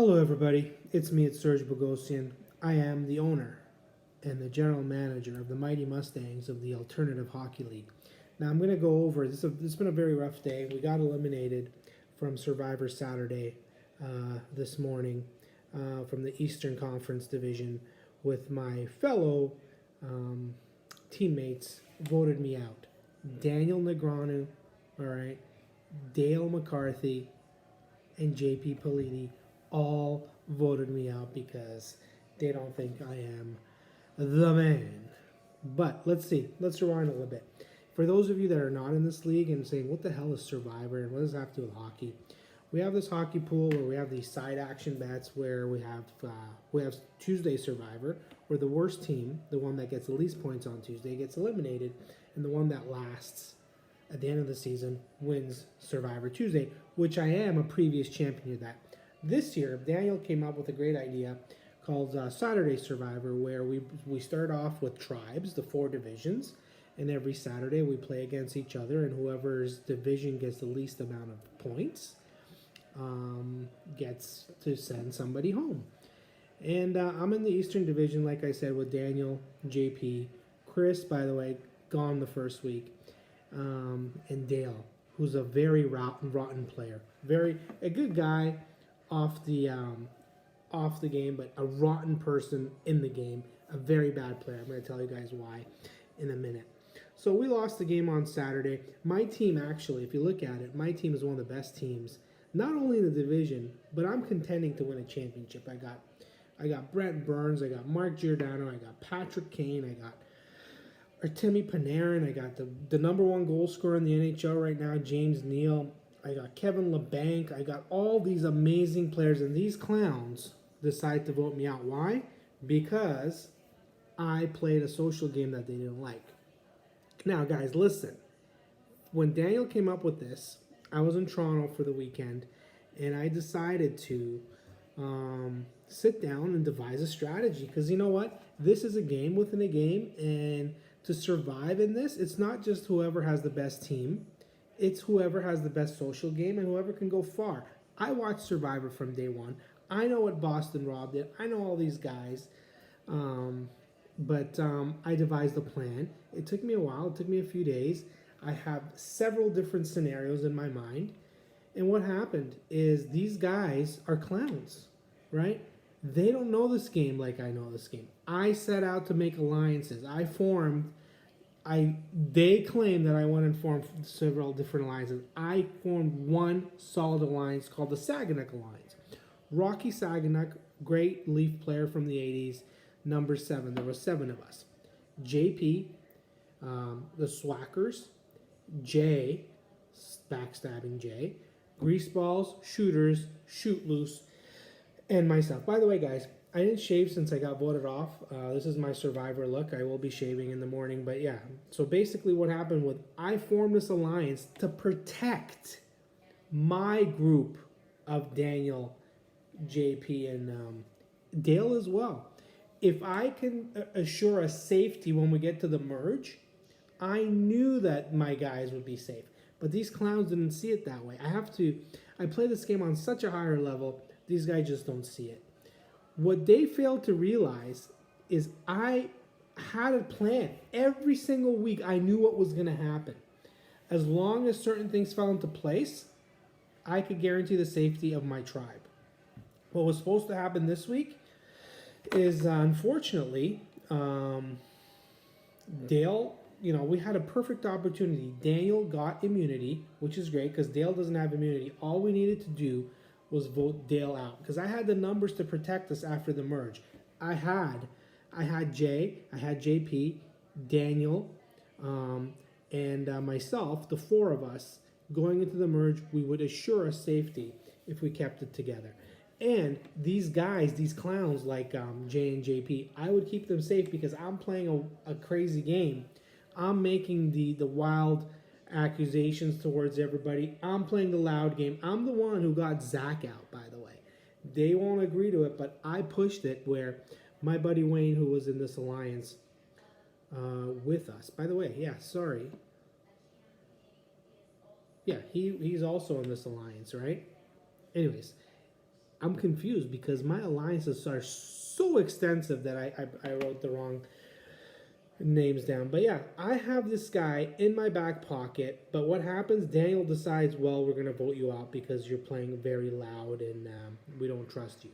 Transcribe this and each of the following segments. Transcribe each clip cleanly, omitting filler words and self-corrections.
Hello, everybody. It's me, it's Serge Bogosian. I am the owner and the general manager of the Mighty Mustangs of the Alternative Hockey League. Now, I'm going to go over this. It's been a very rough day. We got eliminated from Survivor Saturday this morning from the Eastern Conference Division, with my fellow teammates voted me out. Daniel Negreanu, all right, Dale McCarthy, and JP Politi all voted me out because they don't think I am the man. But let's see. Let's rewind a little bit. For those of you that are not in this league and saying, what the hell is Survivor and what does that have to do with hockey? We have this hockey pool where we have these side action bets where we have Tuesday Survivor, where the worst team, the one that gets the least points on Tuesday, gets eliminated, and the one that lasts at the end of the season wins Survivor Tuesday, which I am a previous champion of that. This year, Daniel came up with a great idea called Saturday Survivor, where we start off with tribes, the 4 divisions, and every Saturday we play against each other, and whoever's division gets the least amount of points gets to send somebody home. And I'm in the Eastern Division, like I said, with Daniel, JP, Chris, by the way, gone the first week, and Dale, who's a very rotten player, a good guy off the game, but a rotten person in the game, a very bad player. I'm going to tell you guys why in a minute. So we lost the game on Saturday. My team, actually, if you look at it, my team is one of the best teams, not only in the division, but I'm contending to win a championship. I got Brent Burns, I got Mark Giordano, I got Patrick Kane, I got Artemi Panarin, I got the number 1 goal scorer in the NHL right now, James Neal. I got Kevin LeBanc. I got all these amazing players, and these clowns decide to vote me out. Why? Because I played a social game that they didn't like. Now, guys, listen. When Daniel came up with this, I was in Toronto for the weekend, and I decided to sit down and devise a strategy. Because you know what? This is a game within a game, and to survive in this, it's not just whoever has the best team. It's whoever has the best social game and whoever can go far. I watched Survivor from day one. I know what Boston Rob did. I know all these guys. But I devised a plan. It took me a while. It took me a few days. I have several different scenarios in my mind. And what happened is these guys are clowns, right? They don't know this game like I know this game. I set out to make alliances. They claim that I went and formed several different alliances. I formed one solid alliance called the Saguenaq Alliance. Rocky Saguenaq, great Leaf player from the 80s, number 7. There were 7 of us. JP, the Swackers, Jay, backstabbing Jay, Greaseballs, Shooters, Shoot Loose, and myself. By the way, guys, I didn't shave since I got voted off. This is my Survivor look. I will be shaving in the morning, but yeah. So basically what happened was I formed this alliance to protect my group of Daniel, JP, and Dale as well. If I can assure a safety when we get to the merge, I knew that my guys would be safe. But these clowns didn't see it that way. I play this game on such a higher level, these guys just don't see it. What they failed to realize is I had a plan. Every single week I knew what was going to happen. As long as certain things fell into place, I could guarantee the safety of my tribe. What was supposed to happen this week is, unfortunately, Dale, we had a perfect opportunity. Daniel got immunity, which is great because Dale doesn't have immunity. All we needed to do was vote Dale out because I had the numbers to protect us after the merge. I had Jay, I had JP, Daniel, and myself, the 4 of us, going into the merge. We would assure us safety if we kept it together. And these guys, these clowns like Jay and JP, I would keep them safe because I'm playing a crazy game. I'm making the wild accusations towards everybody. I'm playing the loud game. I'm the one who got Zach out, by the way. They won't agree to it, but I pushed it where my buddy Wayne, who was in this alliance with us, by the way, he's also in this alliance, right? Anyways, I'm confused because my alliances are so extensive that I wrote the wrong names down. But yeah, I have this guy in my back pocket. But what happens? Daniel decides, well, we're going to vote you out because you're playing very loud and we don't trust you.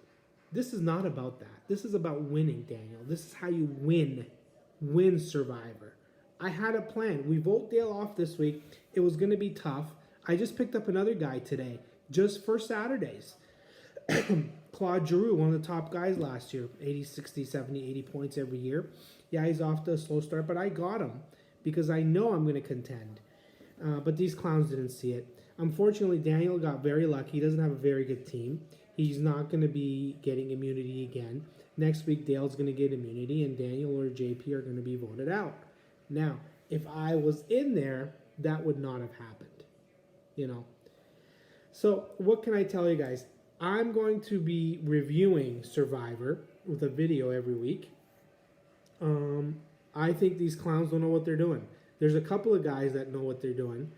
This is not about that. This is about winning, Daniel. This is how you win Survivor. I had a plan. We vote Dale off this week. It was going to be tough. I just picked up another guy today, just for Saturdays. Claude Giroux, one of the top guys last year, 80, 60, 70, 80 points every year. Yeah, he's off to a slow start, but I got him because I know I'm going to contend. But these clowns didn't see it. Unfortunately, Daniel got very lucky. He doesn't have a very good team. He's not going to be getting immunity again. Next week, Dale's going to get immunity, and Daniel or JP are going to be voted out. Now, if I was in there, that would not have happened, you know. So what can I tell you guys? I'm going to be reviewing Survivor with a video every week. I think these clowns don't know what they're doing. There's a couple of guys that know what they're doing,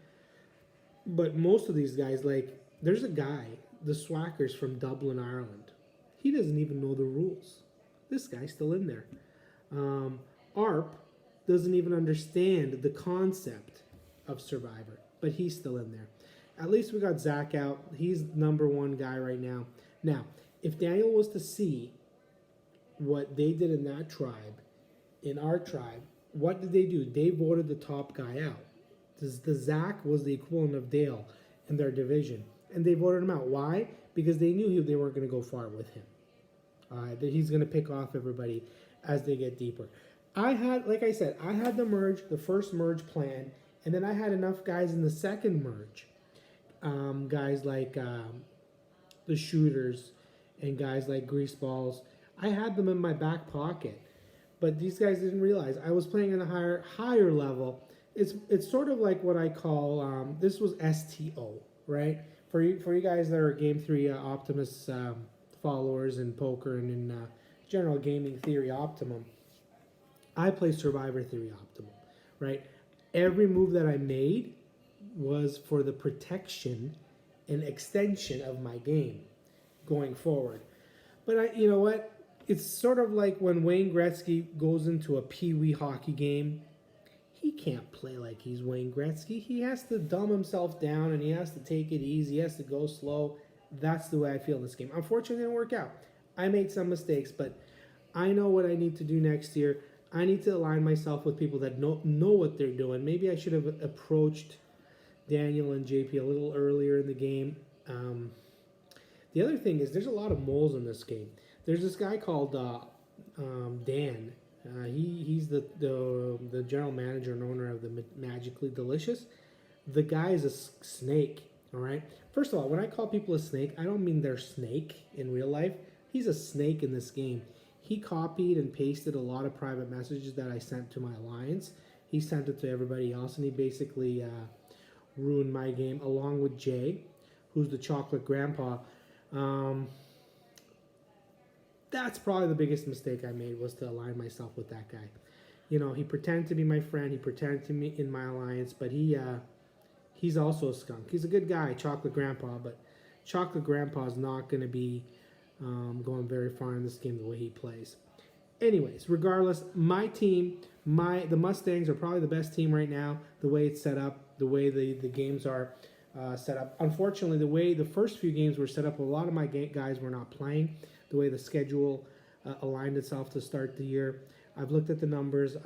but most of these guys, like, there's a guy, the Swackers from Dublin, Ireland. He doesn't even know the rules. This guy's still in there. ARP doesn't even understand the concept of Survivor, but he's still in there. At least we got Zach out. He's number one guy right now. Now, if Daniel was to see what they did in that tribe, in our tribe, what did they do? They voted the top guy out. The Zach was the equivalent of Dale in their division, and they voted him out. Why? Because they knew they weren't going to go far with him. That he's going to pick off everybody as they get deeper. I had, like I said, I had the first merge plan, and then I had enough guys in the second merge. Guys like the Shooters and guys like Greaseballs. I had them in my back pocket, but these guys didn't realize I was playing at a higher level. It's sort of like what I call this was STO, right? For you guys that are Game 3 Optimus followers in poker and in general gaming theory Optimum. I play Survivor Theory Optimum, right? Every move that I made was for the protection and extension of my game going forward. But you know what? It's sort of like when Wayne Gretzky goes into a pee-wee hockey game. He can't play like he's Wayne Gretzky. He has to dumb himself down and he has to take it easy. He has to go slow. That's the way I feel in this game. Unfortunately, it didn't work out. I made some mistakes, but I know what I need to do next year. I need to align myself with people that know what they're doing. Maybe I should have approached Daniel and JP a little earlier in the game. The other thing is there's a lot of moles in this game. There's this guy called Dan. He's the general manager and owner of the Magically Delicious. The guy is a snake, all right? First of all, when I call people a snake, I don't mean they're snake in real life. He's a snake in this game. He copied and pasted a lot of private messages that I sent to my alliance. He sent it to everybody else, and he basically ruined my game, along with Jay, who's the chocolate grandpa. That's probably the biggest mistake I made, was to align myself with that guy. You know, he pretended to be my friend. He pretended to be in my alliance, but he's also a skunk. He's a good guy, chocolate grandpa, but chocolate grandpa is not going to be going very far in this game the way he plays. Anyways, regardless, my team, the Mustangs are probably the best team right now, the way it's set up, the way the games are set up. Unfortunately, the way the first few games were set up, a lot of my guys were not playing, the way the schedule aligned itself to start the year. I've looked at the numbers.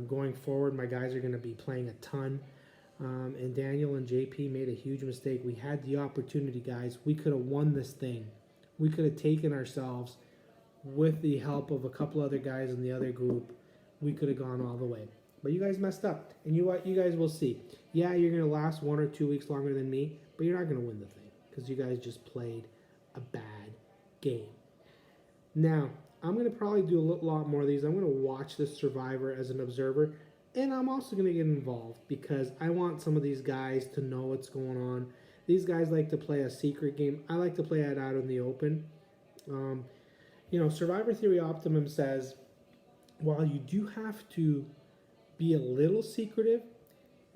Going forward, my guys are going to be playing a ton. And Daniel and JP made a huge mistake. We had the opportunity, guys. We could have won this thing. We could have taken ourselves, with the help of a couple other guys in the other group, we could have gone all the way. But you guys messed up. And you guys will see. Yeah, you're going to last 1 or 2 weeks longer than me, but you're not going to win the thing because you guys just played a bad game. Now, I'm going to probably do a lot more of these. I'm going to watch this Survivor as an observer, and I'm also going to get involved because I want some of these guys to know what's going on. These guys like to play a secret game. I like to play it out in the open. You know, Survivor Theory Optimum says, while you do have to be a little secretive,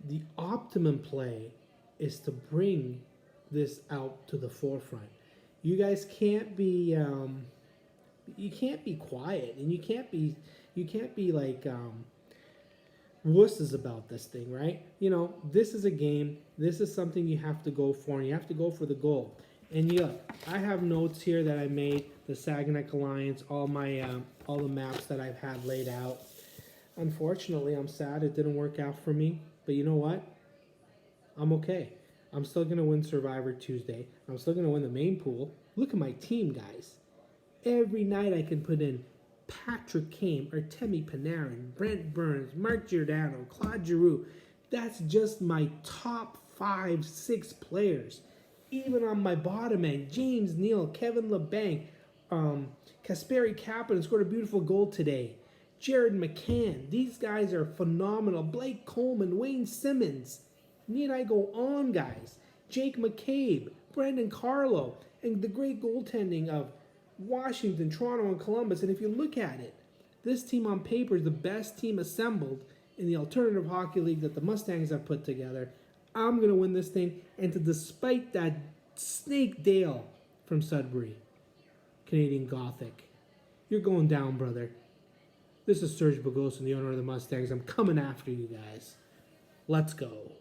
the optimum play is to bring this out to the forefront. You guys can't be you can't be quiet, and you can't be like wusses about this thing, right? You know, this is a game. This is something you have to go for, and you have to go for the goal. And yeah, I have notes here that I made, the Saginaw Alliance, all the maps that I've had laid out. Unfortunately, I'm sad it didn't work out for me, but you know what? I'm okay. I'm still gonna win Survivor Tuesday. I'm still gonna win the main pool. Look at my team, guys. Every night I can put in Patrick Kane, Artemi Panarin, Brent Burns, Mark Giordano, Claude Giroux. That's just my top 5, 6 players. Even on my bottom end, James Neal, Kevin Labanc, Kasperi Kapanen scored a beautiful goal today. Jared McCann. These guys are phenomenal. Blake Coleman, Wayne Simmons. Need I go on, guys? Jake McCabe, Brandon Carlo, and the great goaltending of Washington, Toronto, and Columbus. And if you look at it, this team on paper is the best team assembled in the alternative hockey league that the Mustangs have put together. I'm going to win this thing. And to despite that Snake Dale from Sudbury, Canadian Gothic, you're going down, brother. This is Serge Bogosian, the owner of the Mustangs. I'm coming after you guys. Let's go.